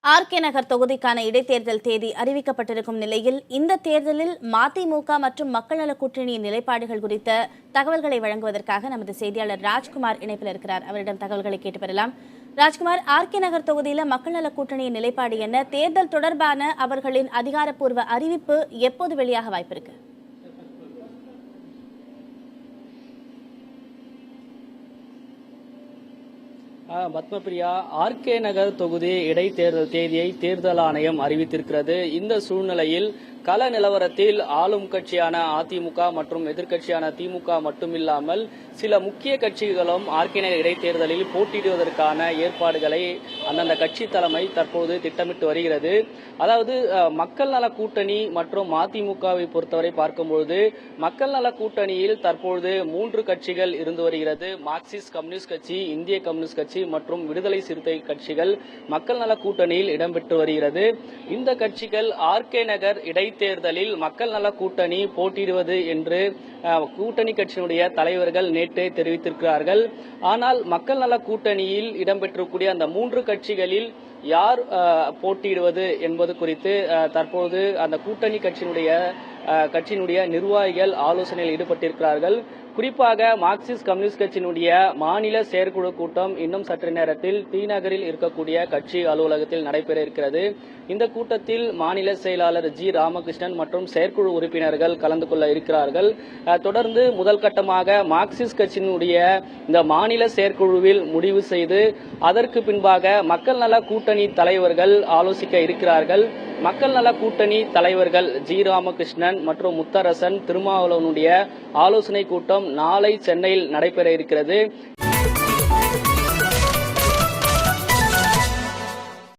RK நகர் தொகுதிக்கான இடைத்தேர்தல் தேதி அறிவிக்கப்பட்டிருக்கும் நிலையில் இந்த தேர்தலில் மதிமுக மற்றும் மக்கள் நல கூட்டணியின் நிலைப்பாடுகள் குறித்த தகவல்களை வழங்குவதற்காக நமது செய்தியாளர் ராஜ்குமார் இணைப்பில் இருக்கிறார். அவரிடம் தகவல்களை கேட்டு பெறலாம். ராஜ்குமார், ஆர்கே நகர் தொகுதியில் மக்கள் நல கூட்டணியின் நிலைப்பாடு என்ன? தேர்தல் தொடர்பான அவர்களின் அதிகாரப்பூர்வ அறிவிப்பு எப்போது வெளியாக வாய்ப்பிருக்கு? பத்மபிரியா, ஆர்கே நகர் தொகுதி இடைத்தேர்தல் தேதியை தேர்தல் ஆணையம் அறிவித்திருக்கிறது. இந்த சூழ்நிலையில் கள நிலவரத்தில் ஆளும் கட்சியான அதிமுக மற்றும் எதிர்க்கட்சியான திமுக மட்டுமில்லாமல் சில முக்கிய கட்சிகளும் ஆர்கே நகர் இடைத்தேர்தலில் போட்டியிடுவதற்கான ஏற்பாடுகளை அந்தந்த கட்சி தலைமை தற்போது திட்டமிட்டு வருகிறது. அதாவது மக்கள் நல கூட்டணி மற்றும் அதிமுகவை பொறுத்தவரை பார்க்கும்போது மக்கள் நல கூட்டணியில் தற்போது 3 கட்சிகள் இருந்து வருகிறது. மார்க்சிஸ்ட் கம்யூனிஸ்ட் கட்சி, இந்திய கம்யூனிஸ்ட் கட்சி மற்றும் விடுதலை சிறுத்தை கட்சிகள் மக்கள் நல கூட்டணியில் இடம்பெற்று வருகிறது. இந்த கட்சிகள் ஆர்கே நகர் இடைத்தேர்தலில் மக்கள் நல கூட்டணி போட்டியிடுவது என்று கூட்டணி கட்சியினுடைய தலைவர்கள் நேற்றே தெரிவித்திருக்கிறார்கள். ஆனால் மக்கள் நல கூட்டணியில் இடம்பெற்றக்கூடிய அந்த 3 கட்சிகளில் யார் போட்டியிடுவது என்பது குறித்து தற்போது அந்த கூட்டணி கட்சியினுடைய நிர்வாகிகள் ஆலோசனையில் ஈடுபட்டிருக்கிறார்கள். குறிப்பாக மார்க்சிஸ்ட் கம்யூனிஸ்ட் கட்சியினுடைய மாநில செயற்குழு கூட்டம் இன்னும் சற்று நேரத்தில் டி நகரில் இருக்கக்கூடிய கட்சி அலுவலகத்தில் நடைபெற இருக்கிறது. இந்த கூட்டத்தில் மாநில செயலாளர் ஜி ராமகிருஷ்ணன் மற்றும் செயற்குழு உறுப்பினர்கள் கலந்து கொள்ள இருக்கிறார்கள். தொடர்ந்து முதல் கட்டமாக மார்க்சிஸ்ட் கட்சியினுடைய இந்த மாநில செயற்குழுவில் முடிவு செய்து அதற்கு பின்பாக மக்கள் நல கூட்டணி தலைவர்கள் ஆலோசிக்க இருக்கிறார்கள். மக்கள் நல கூட்டணி தலைவர்கள் ஜி ராமகிருஷ்ணன் மற்றும் முத்தரசன் திருமாவளவனுடைய ஆலோசனை கூட்டம் நாளை சென்னையில் நடைபெற இருக்கிறது.